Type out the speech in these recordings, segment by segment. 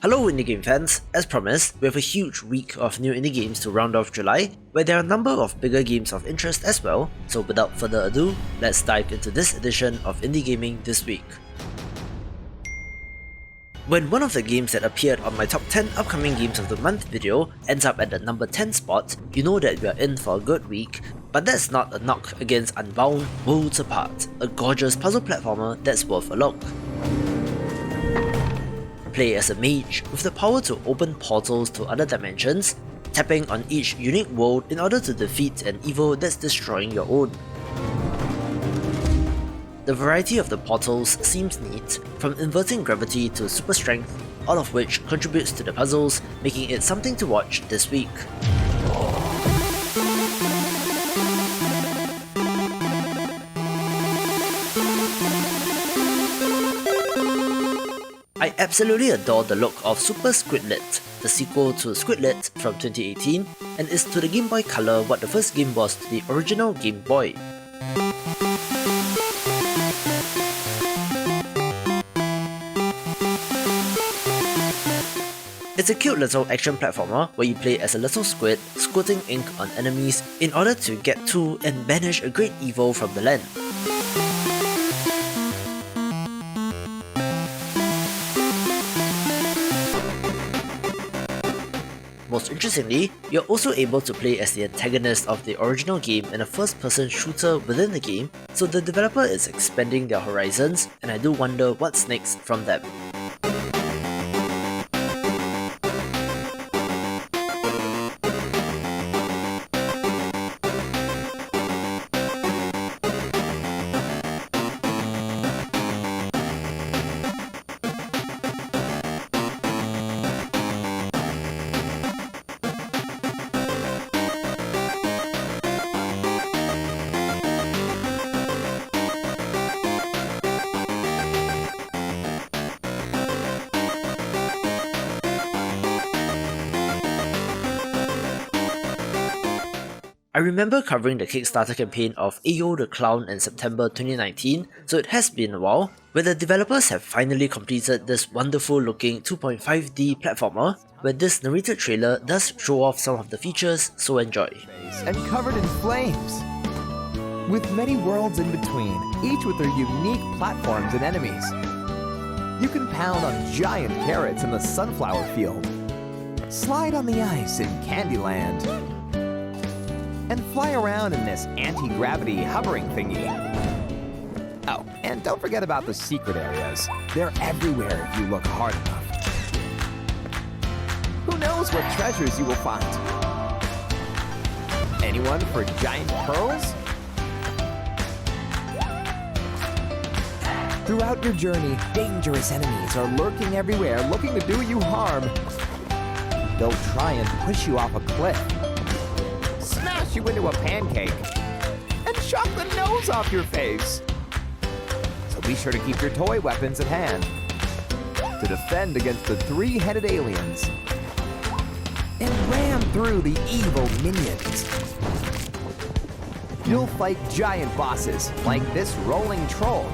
Hello indie game fans, as promised, we have a huge week of new indie games to round off July, where there are a number of bigger games of interest as well, so without further ado, let's dive into this edition of Indie Gaming this week. When one of the games that appeared on my top 10 upcoming games of the month video ends up at the number 10 spot, you know that we are in for a good week, but that's not a knock against Unbound Worlds Apart, a gorgeous puzzle platformer that's worth a look. Play as a mage with the power to open portals to other dimensions, tapping on each unique world in order to defeat an evil that's destroying your own. The variety of the portals seems neat, from inverting gravity to super strength, all of which contributes to the puzzles, making it something to watch this week. I absolutely adore the look of Super Squidlit, the sequel to Squidlit from 2018, and is to the Game Boy Color what the first game was to the original Game Boy. It's a cute little action platformer where you play as a little squid squirting ink on enemies in order to get to and banish a great evil from the land. Most interestingly, you're also able to play as the antagonist of the original game in a first-person shooter within the game, so the developer is expanding their horizons, and I do wonder what's next from them. I remember covering the Kickstarter campaign of Ayo the Clown in September 2019, so it has been a while, where the developers have finally completed this wonderful looking 2.5D platformer, where this narrated trailer does show off some of the features, so enjoy. And covered in flames, with many worlds in between, each with their unique platforms and enemies. You can pound on giant carrots in the sunflower field, slide on the ice in Candyland, and fly around in this anti-gravity hovering thingy. Oh, and don't forget about the secret areas. They're everywhere if you look hard enough. Who knows what treasures you will find? Anyone for giant pearls? Throughout your journey, dangerous enemies are lurking everywhere looking to do you harm. They'll try and push you off a cliff, smash you into a pancake, and chop the nose off your face. So be sure to keep your toy weapons at hand to defend against the three-headed aliens and ram through the evil minions. You'll fight giant bosses like this rolling troll,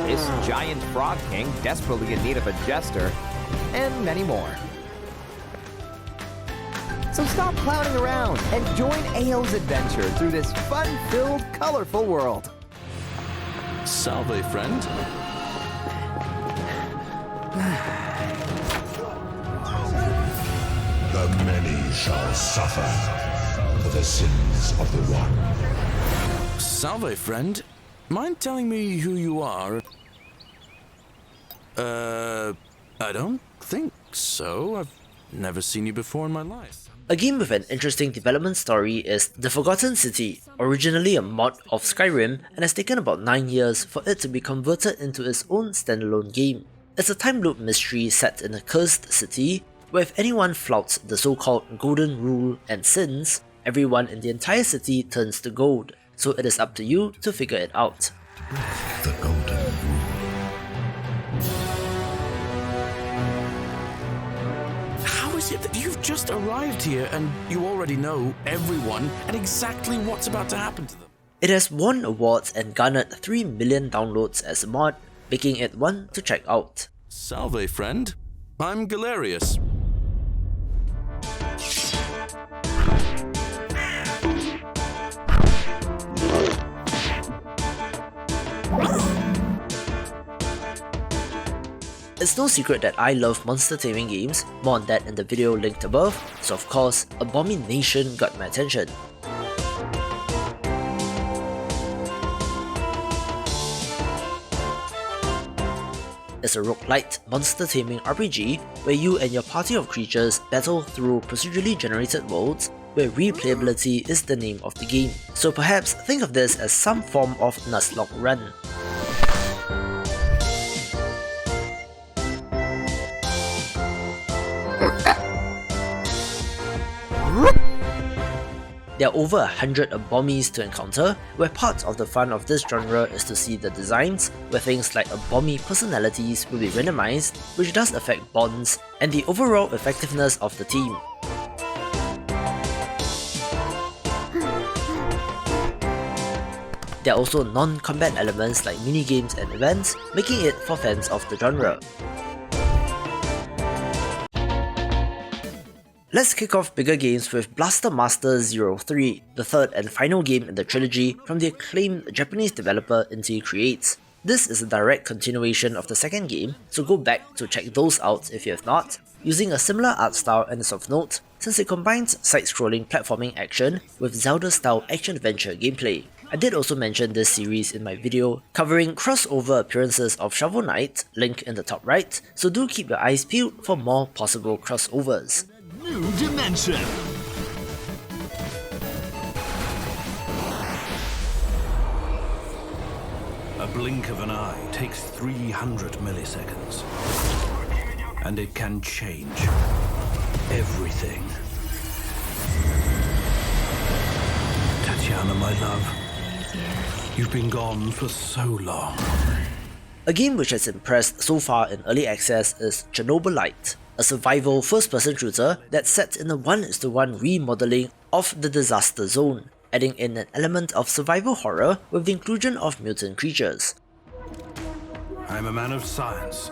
this giant frog king desperately in need of a jester, and many more. So stop clowning around and join Ayo's adventure through this fun-filled, colorful world. Salve, friend. The many shall suffer for the sins of the one. Salve, friend. Mind telling me who you are? I don't think so. I've never seen you before in my life. A game with an interesting development story is The Forgotten City, originally a mod of Skyrim, and has taken about 9 years for it to be converted into its own standalone game. It's a time loop mystery set in a cursed city, where if anyone flouts the so-called Golden Rule and sins, everyone in the entire city turns to gold, so it is up to you to figure it out. The Golden Rule. How is it that you've just arrived here and you already know everyone and exactly what's about to happen to them? It has won awards and garnered 3 million downloads as a mod, making it one to check out. Salve, friend. I'm Galerius. It's no secret that I love monster taming games, more on that in the video linked above, so of course, Abomi Nation got my attention. It's a roguelite monster taming RPG where you and your party of creatures battle through procedurally generated worlds where replayability is the name of the game. So perhaps think of this as some form of Nuzlocke run. There are over 100 Abomis to encounter, where part of the fun of this genre is to see the designs, where things like Abomi personalities will be randomized, which does affect bonds, and the overall effectiveness of the team. There are also non-combat elements like minigames and events, making it for fans of the genre. Let's kick off bigger games with Blaster Master 03, the third and final game in the trilogy from the acclaimed Japanese developer Inti Creates. This is a direct continuation of the second game, so go back to check those out if you have not, using a similar art style and is of note, since it combines side-scrolling platforming action with Zelda-style action-adventure gameplay. I did also mention this series in my video covering crossover appearances of Shovel Knight, link in the top right, so do keep your eyes peeled for more possible crossovers. New dimension. A blink of an eye takes 300 milliseconds. And it can change everything. Tatiana, my love, you've been gone for so long. A game which has impressed so far in early access is Chernobylite, a survival first-person shooter that's set in a 1:1 remodeling of the disaster zone, adding in an element of survival horror with the inclusion of mutant creatures. I'm a man of science.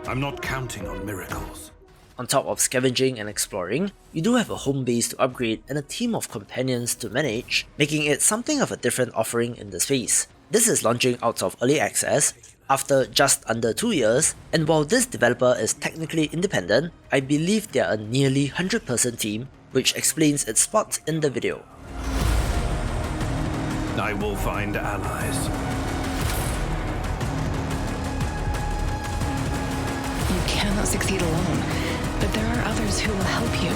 I'm not counting on miracles. On top of scavenging and exploring, you do have a home base to upgrade and a team of companions to manage, making it something of a different offering in the space. This is launching out of early access after just under 2 years, and while this developer is technically independent, I believe they are a nearly 100-person team, which explains its spot in the video. I will find allies. You cannot succeed alone, but there are others who will help you.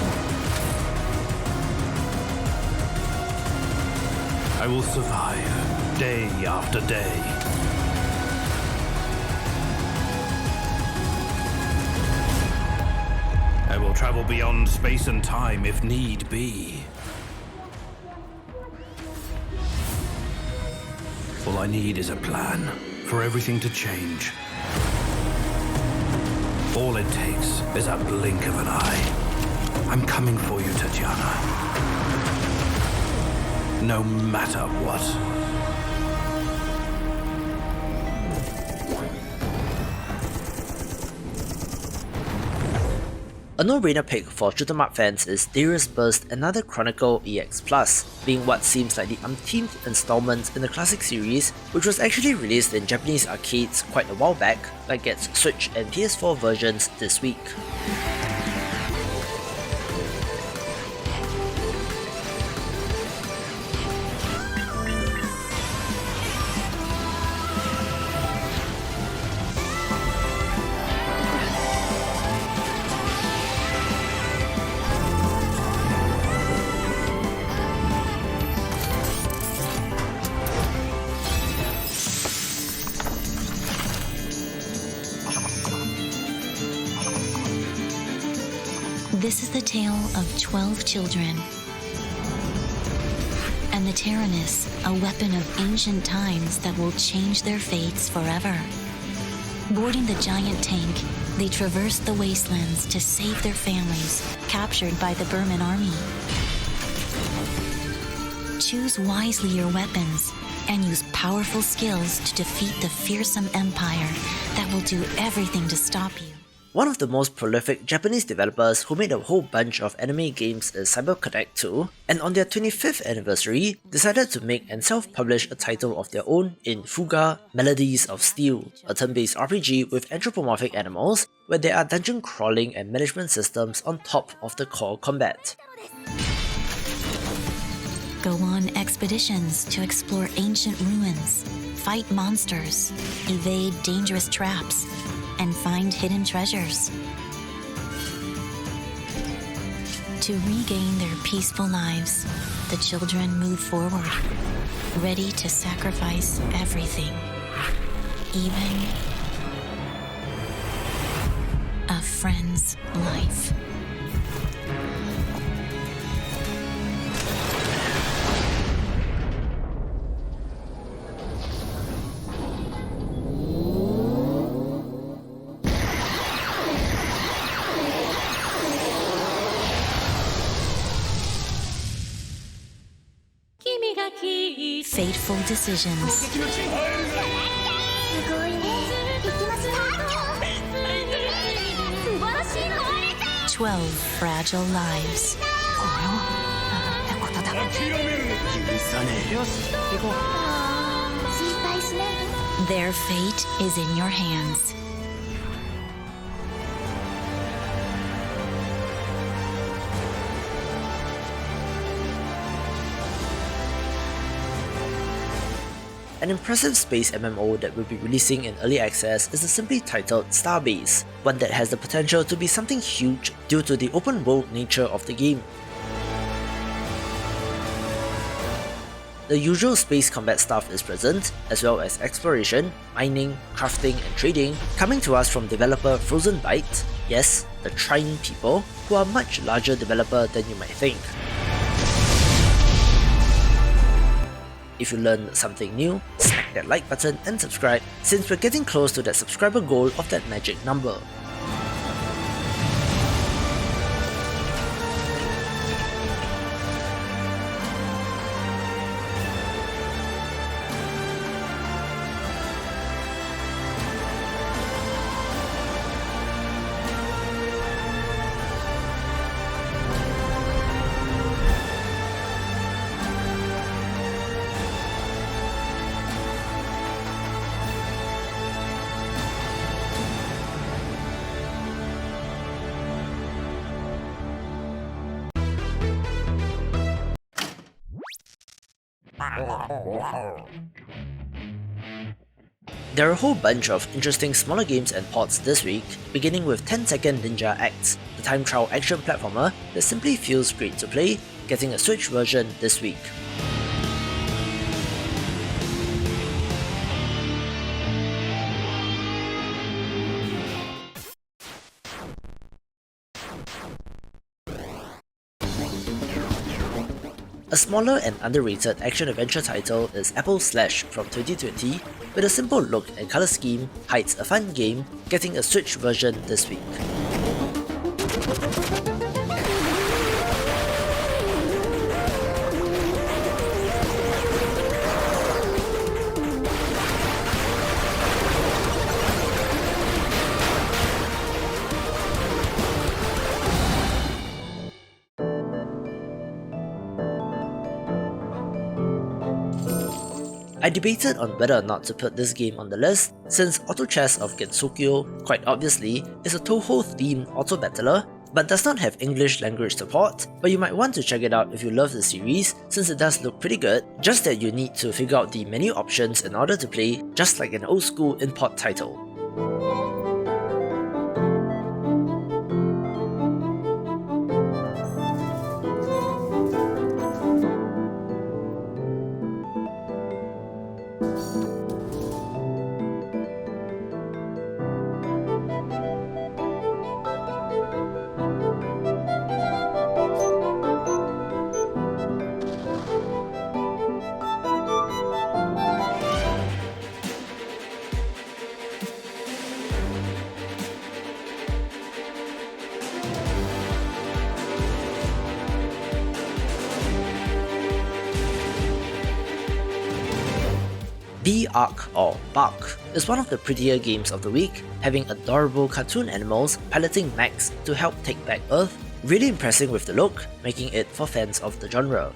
I will survive day after day. I will travel beyond space and time if need be. All I need is a plan for everything to change. All it takes is a blink of an eye. I'm coming for you, Tatiana. No matter what. A no-brainer pick for shoot-'em-up fans is Dariusburst Another Chronicle EX+, being what seems like the umpteenth installment in the classic series, which was actually released in Japanese arcades quite a while back, but gets Switch and PS4 versions this week. This is the tale of 12 children. And the Tyrannus, a weapon of ancient times that will change their fates forever. Boarding the giant tank, they traversed the wastelands to save their families, captured by the Burman army. Choose wisely your weapons, and use powerful skills to defeat the fearsome empire that will do everything to stop you. One of the most prolific Japanese developers who made a whole bunch of anime games is CyberConnect 2, and on their 25th anniversary, decided to make and self-publish a title of their own in Fuga, Melodies of Steel, a turn-based RPG with anthropomorphic animals, where there are dungeon crawling and management systems on top of the core combat. Go on expeditions to explore ancient ruins, fight monsters, evade dangerous traps, and find hidden treasures. To regain their peaceful lives, the children move forward, ready to sacrifice everything, even a friend's life. Fateful decisions. 12 fragile lives. Their fate is in your hands. An impressive space MMO that will be releasing in early access is the simply titled Starbase, one that has the potential to be something huge due to the open world nature of the game. The usual space combat stuff is present, as well as exploration, mining, crafting and trading, coming to us from developer Frozen Byte, yes, the Trine people, who are a much larger developer than you might think. If you learned something new, smack that like button and subscribe, since we're getting close to that subscriber goal of that magic number. There are a whole bunch of interesting smaller games and ports this week, beginning with 10-Second Ninja Acts, the time trial action platformer that simply feels great to play, getting a Switch version this week. A smaller and underrated action-adventure title is Apple Slash from 2020, with a simple look and colour scheme, hides a fun game, getting a Switch version this week. I debated on whether or not to put this game on the list, since AutoChess of Gensokyo, quite obviously, is a Touhou-themed auto-battler, but does not have English language support, but you might want to check it out if you love the series, since it does look pretty good, just that you need to figure out the menu options in order to play, just like an old-school import title. B.ARK or B.ARK is one of the prettier games of the week, having adorable cartoon animals piloting mechs to help take back Earth, really impressing with the look, making it for fans of the genre.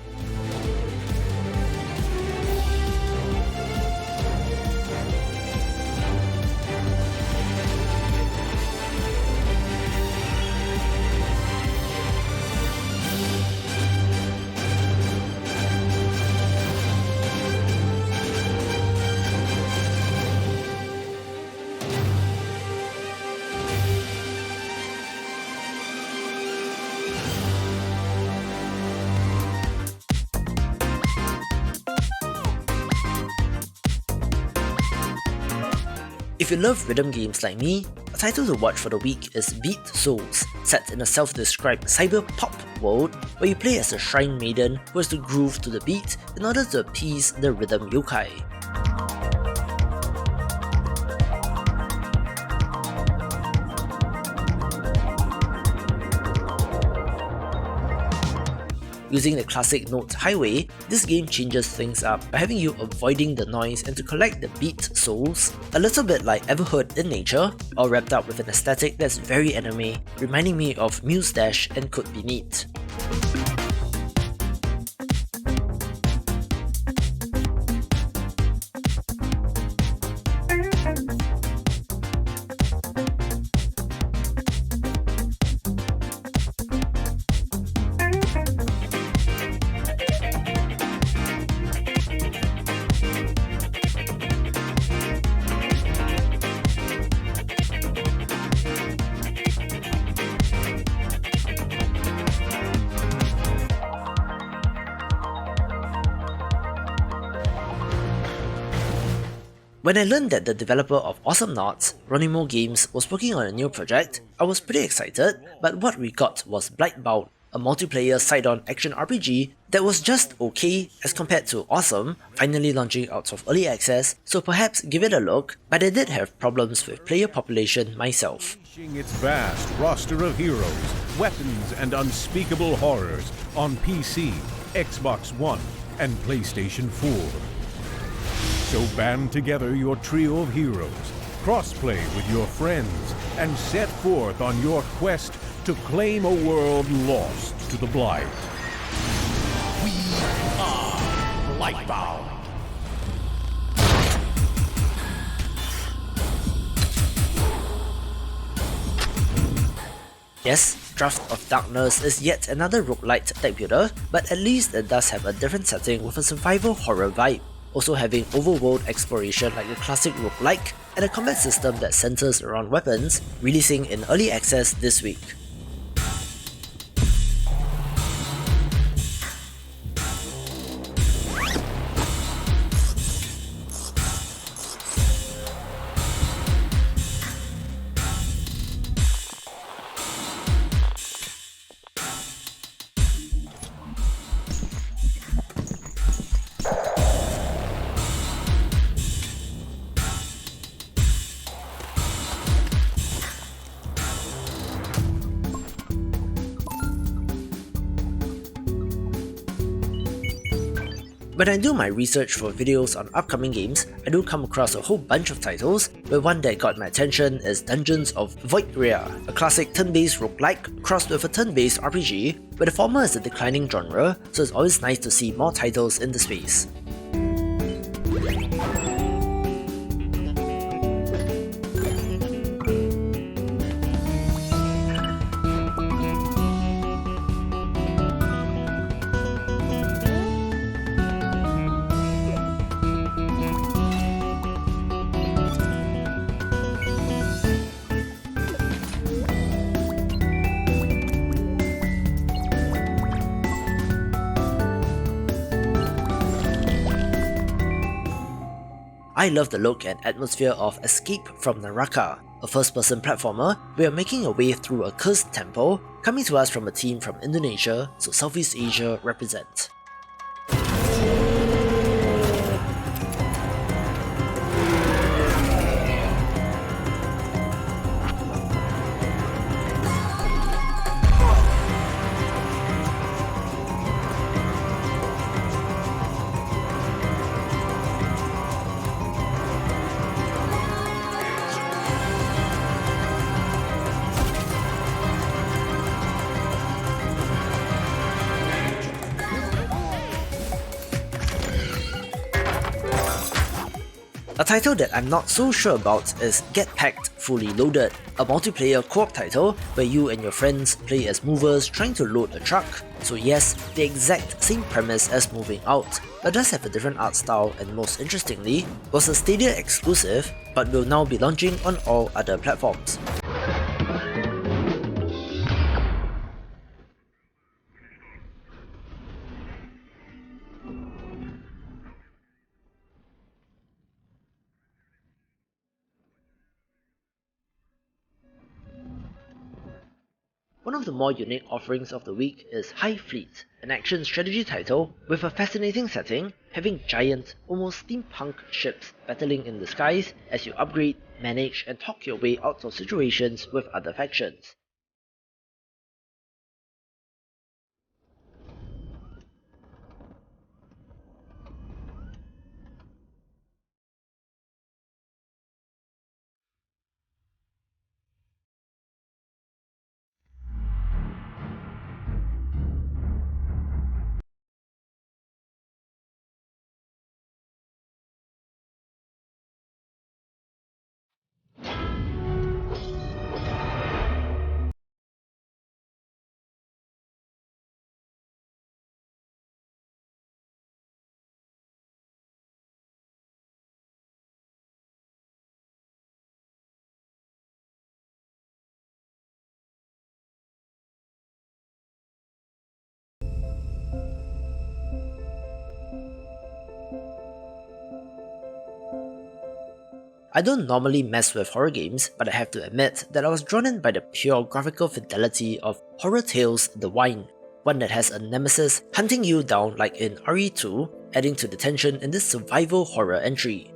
If you love rhythm games like me, a title to watch for the week is Beat Souls, set in a self-described cyber-pop world where you play as a shrine maiden who has to groove to the beat in order to appease the rhythm yokai. Using the classic note highway, this game changes things up by having you avoiding the noise and to collect the beat souls, a little bit like Ever Heard in Nature, all wrapped up with an aesthetic that's very anime, reminding me of Muse Dash and Could Be Neat. When I learned that the developer of Awesome Knots, Ronimo Games, was working on a new project, I was pretty excited, but what we got was Blightbound, a multiplayer side-on action RPG that was just okay as compared to Awesome, finally launching out of early access, so perhaps give it a look, but I did have problems with player population myself. Its vast roster of heroes, weapons, and unspeakable horrors on PC, Xbox One, and PlayStation 4. So band together your trio of heroes, crossplay with your friends, and set forth on your quest to claim a world lost to the Blight. We are Blightbound. Yes, Draft of Darkness is yet another roguelite deck builder, but at least it does have a different setting with a survival horror vibe, also having overworld exploration like the classic roguelike, and a combat system that centers around weapons, releasing in early access this week. When I do my research for videos on upcoming games, I do come across a whole bunch of titles, but one that got my attention is Dungeons of Voidria, a classic turn-based roguelike crossed with a turn-based RPG, but the former is a declining genre, so it's always nice to see more titles in the space. I love the look and atmosphere of Escape from Naraka, a first-person platformer where you're making your way through a cursed temple, coming to us from a team from Indonesia, so Southeast Asia represent. A title that I'm not so sure about is Get Packed Fully Loaded, a multiplayer co-op title where you and your friends play as movers trying to load a truck. So yes, the exact same premise as Moving Out, but does have a different art style, and most interestingly, was a Stadia exclusive but will now be launching on all other platforms. One of the more unique offerings of the week is HighFleet, an action strategy title with a fascinating setting, having giant, almost steampunk ships battling in the skies as you upgrade, manage, and talk your way out of situations with other factions. I don't normally mess with horror games, but I have to admit that I was drawn in by the pure graphical fidelity of Horror Tales The Wine, one that has a nemesis hunting you down like in RE2, adding to the tension in this survival horror entry.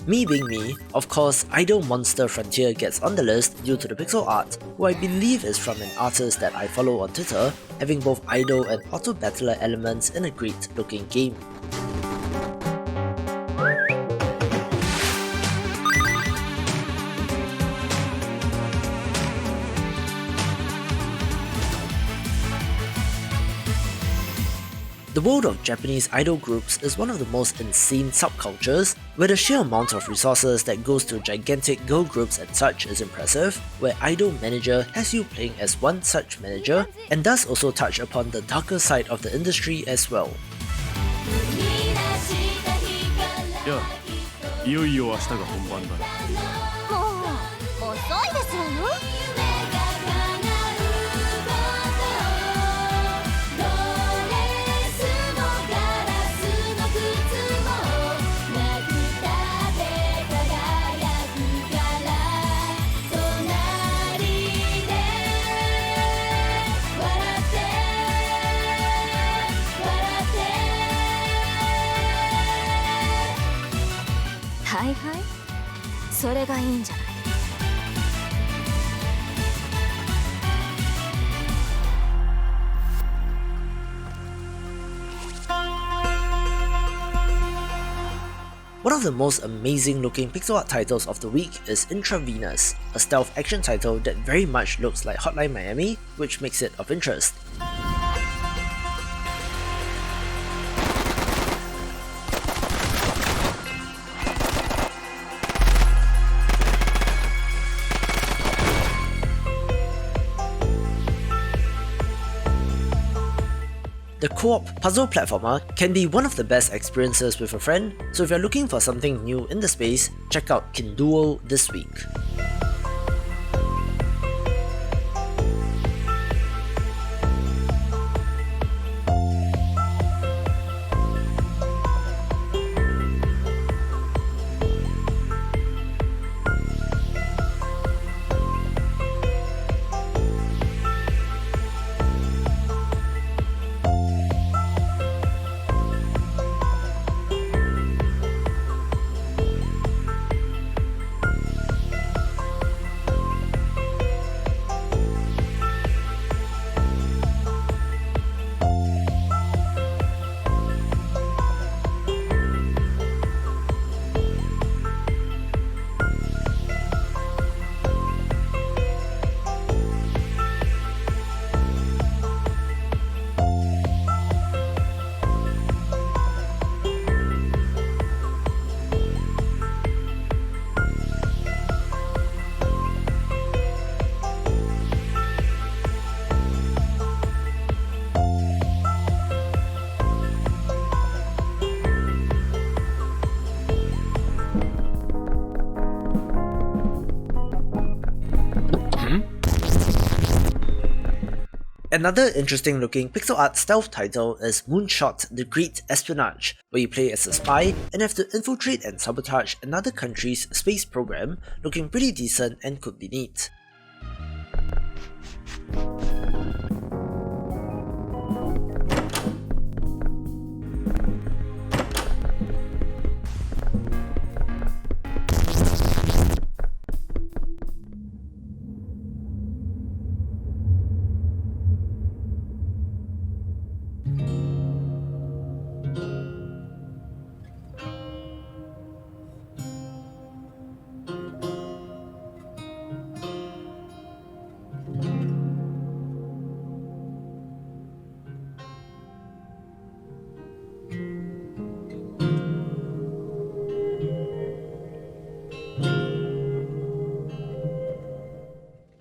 Me being me, of course, Idol Monster Frontier gets on the list due to the pixel art, who I believe is from an artist that I follow on Twitter, having both idol and auto battler elements in a great looking game. The world of Japanese idol groups is one of the most insane subcultures, where the sheer amount of resources that goes to gigantic girl groups and such is impressive, where Idol Manager has you playing as one such manager, and does also touch upon the darker side of the industry as well. いよいよ明日が本番だ。もう遅いですわよ。はいはい、それがいいんじゃない。One of the most amazing looking pixel art titles of the week is Intravenous, a stealth action title that very much looks like Hotline Miami, which makes it of interest. The co-op puzzle platformer can be one of the best experiences with a friend, so if you're looking for something new in the space, check out Kinduo this week. Another interesting looking pixel art stealth title is Moonshot the Great Espionage, where you play as a spy and have to infiltrate and sabotage another country's space program, looking pretty decent and could be neat.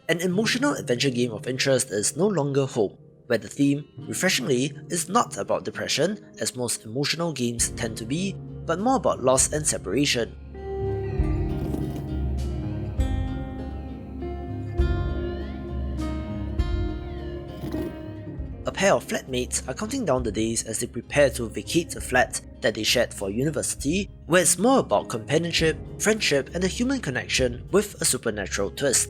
An emotional adventure game of interest is No Longer Home, where the theme, refreshingly, is not about depression, as most emotional games tend to be, but more about loss and separation. A pair of flatmates are counting down the days as they prepare to vacate a flat that they shared for university, where it's more about companionship, friendship, and a human connection with a supernatural twist.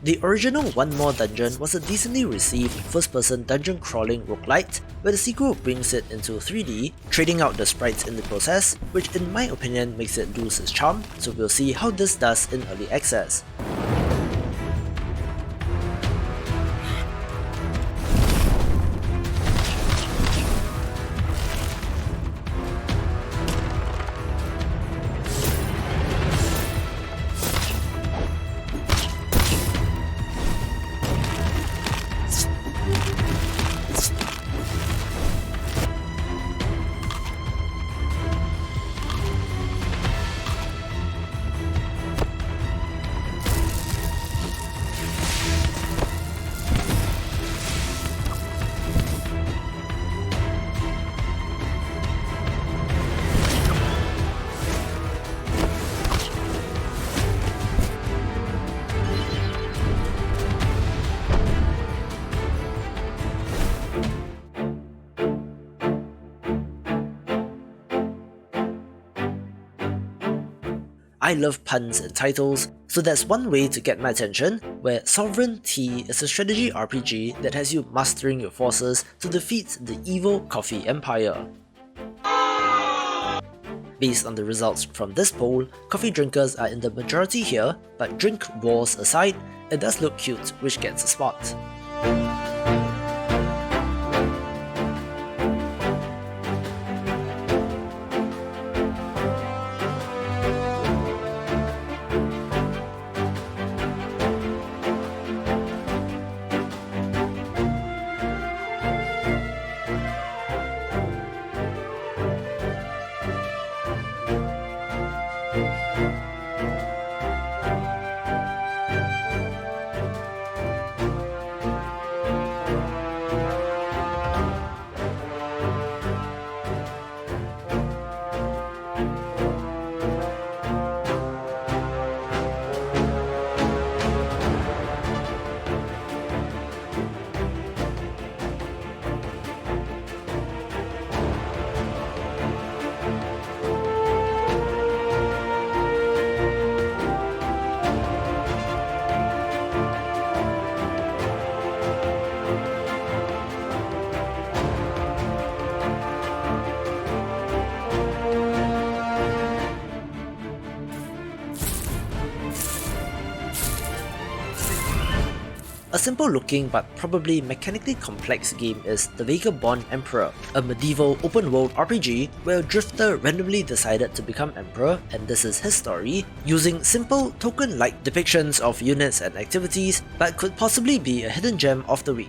The original One More Dungeon was a decently received first-person dungeon crawling roguelite, where the sequel brings it into 3D, trading out the sprites in the process, which in my opinion makes it lose its charm, so we'll see how this does in early access. I love puns in titles, so that's one way to get my attention, where Sovereign Tea is a strategy RPG that has you mastering your forces to defeat the evil coffee empire. Based on the results from this poll, coffee drinkers are in the majority here, but drink wars aside, it does look cute, which gets a spot. simple looking but probably mechanically complex game is the Vagabond Emperor, a medieval open world RPG where a drifter randomly decided to become emperor, and this is his story, using simple token-like depictions of units and activities, but could possibly be a hidden gem of the week.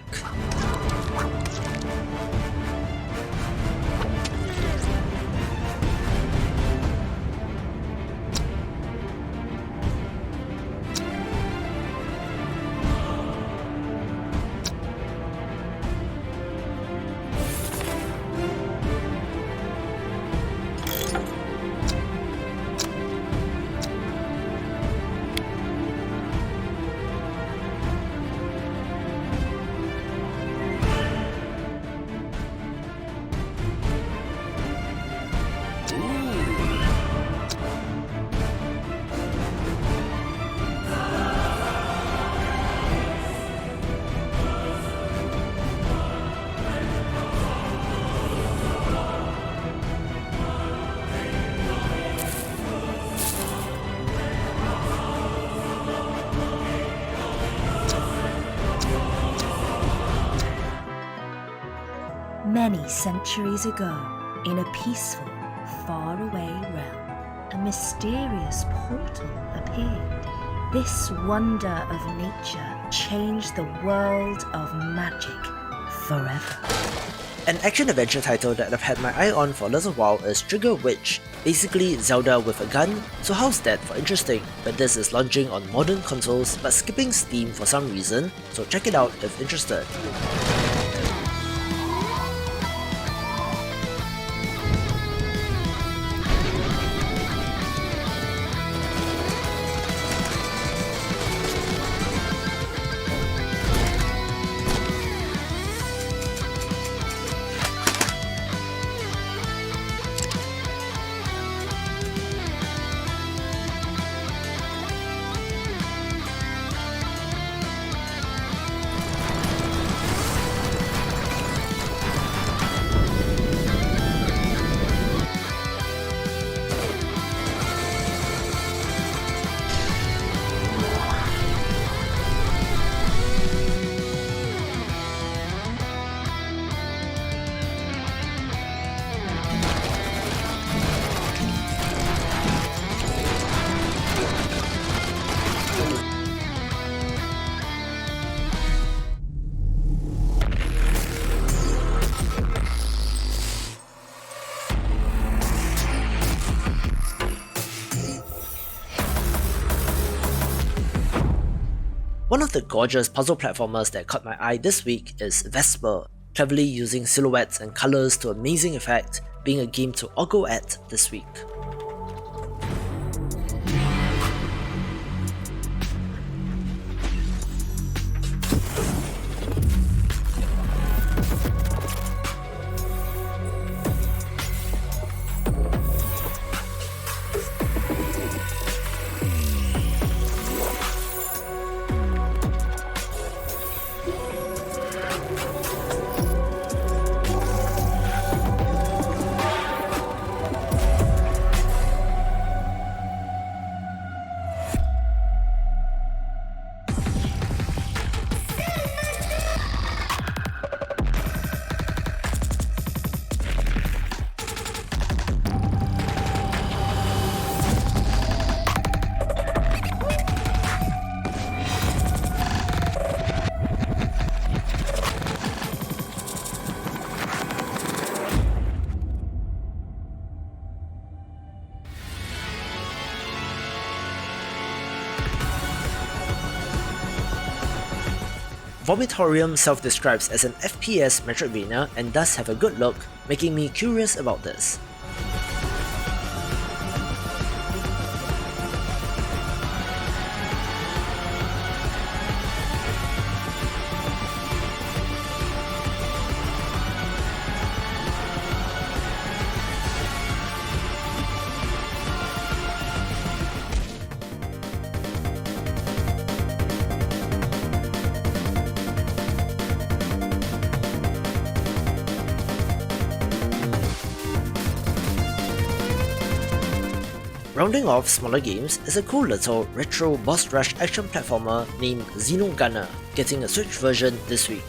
Many centuries ago, in a peaceful, faraway realm, a mysterious portal appeared. This wonder of nature changed the world of magic forever. An action-adventure title that I've had my eye on for a little while is Trigger Witch, basically Zelda with a gun, so how's that for interesting? But this is launching on modern consoles but skipping Steam for some reason, so check it out if interested. One of the gorgeous puzzle platformers that caught my eye this week is Vesper, cleverly using silhouettes and colours to amazing effect, being a game to ogle at this week. Vomitoreum self-describes as an FPS Metroidvania and does have a good look, making me curious about this. Rounding off smaller games is a cool little retro boss rush action platformer named Xenogunner. getting a Switch version this week.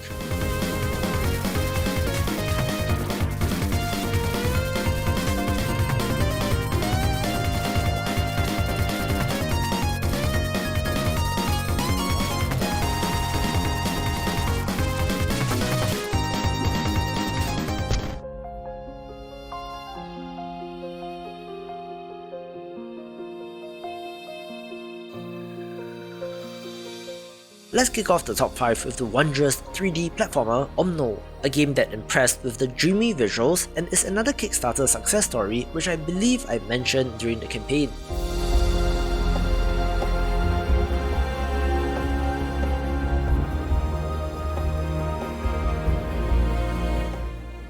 Let's kick off the top 5 with the wondrous 3D platformer Omno, a game that impressed with the dreamy visuals and is another Kickstarter success story which I believe I mentioned during the campaign.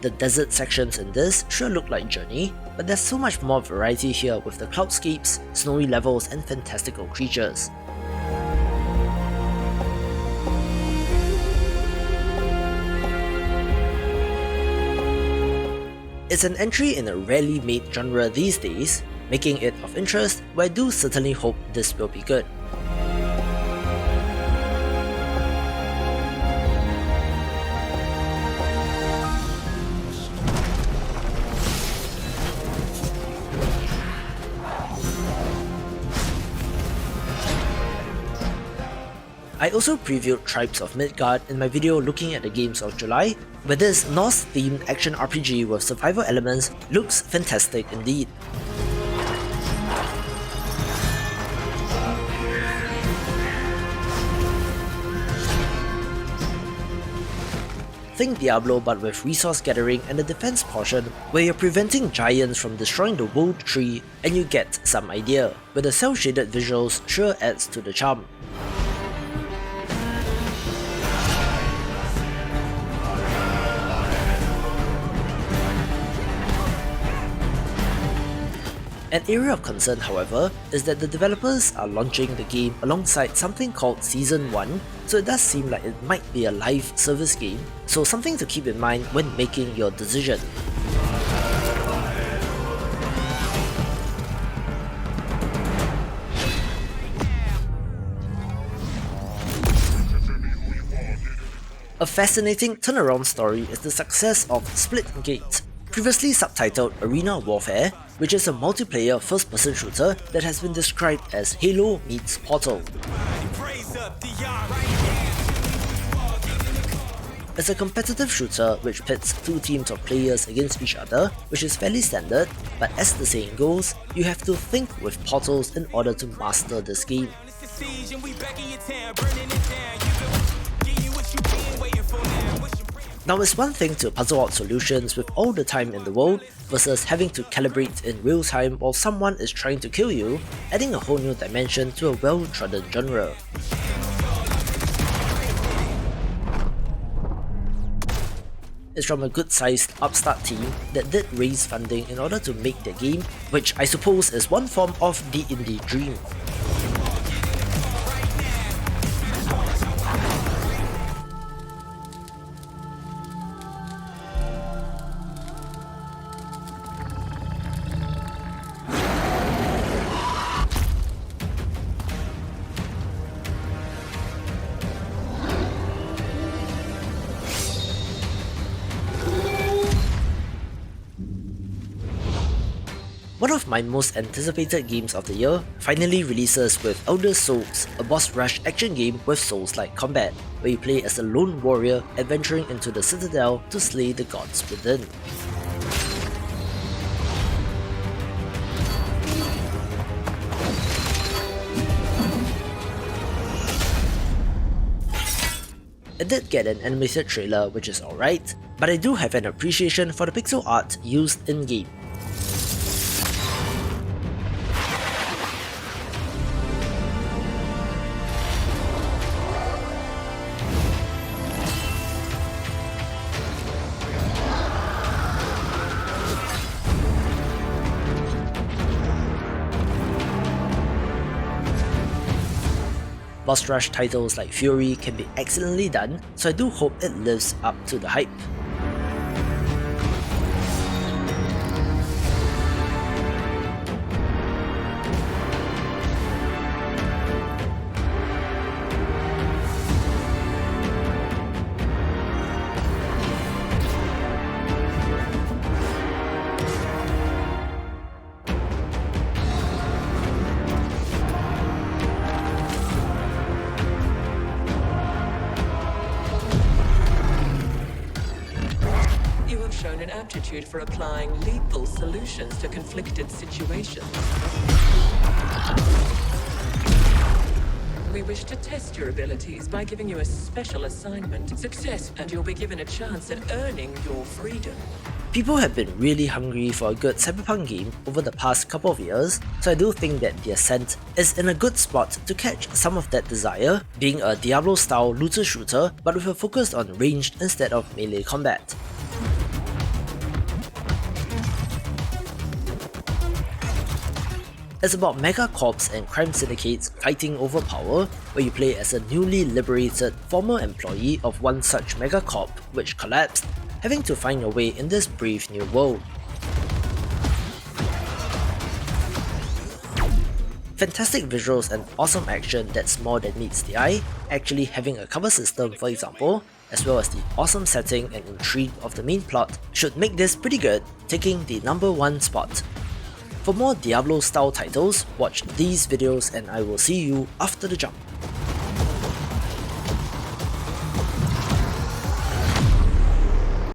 The desert sections in this sure look like Journey, but there's so much more variety here with the cloudscapes, snowy levels and fantastical creatures. It's an entry in a rarely made genre these days, making it of interest, but I do certainly hope this will be good. I also previewed Tribes of Midgard in my video looking at the games of July, where this Norse-themed action RPG with survival elements looks fantastic indeed. Think Diablo but with resource gathering and a defense portion where you're preventing giants from destroying the world tree, and you get some idea, but the cel-shaded visuals sure adds to the charm. An area of concern, however, is that the developers are launching the game alongside something called Season 1, so it does seem like it might be a live service game, so something to keep in mind when making your decision. A fascinating turnaround story is the success of Splitgate, previously subtitled Arena Warfare, which is a multiplayer first-person shooter that has been described as Halo meets Portal. It's a competitive shooter which pits two teams of players against each other, which is fairly standard, but as the saying goes, you have to think with portals in order to master this game. Now it's one thing to puzzle out solutions with all the time in the world versus having to calibrate in real time while someone is trying to kill you, adding a whole new dimension to a well-trodden genre. It's from a good-sized upstart team that did raise funding in order to make their game, which I suppose is one form of the indie dream. One of my most anticipated games of the year finally releases with Elder Souls, a boss rush action game with Souls-like combat, where you play as a lone warrior adventuring into the Citadel to slay the gods within. It did get an animated trailer, which is alright, but I do have an appreciation for the pixel art used in-game. Boss rush titles like Fury can be excellently done, so I do hope it lives up to the hype. You have shown an aptitude for applying lethal solutions to conflicted situations. We wish to test your abilities by giving you a special assignment. Success, and you'll be given a chance at earning your freedom. People have been really hungry for a good cyberpunk game over the past couple of years, so I do think that The Ascent is in a good spot to catch some of that desire, being a Diablo-style looter-shooter but with a focus on ranged instead of melee combat. It's about mega corps and crime syndicates fighting over power, where you play as a newly liberated former employee of one such mega corp which collapsed, having to find your way in this brave new world. Fantastic visuals and awesome action that's more than meets the eye, actually having a cover system for example, as well as the awesome setting and intrigue of the main plot, should make this pretty good, taking the #1 spot. For more Diablo style titles, watch these videos and I will see you after the jump.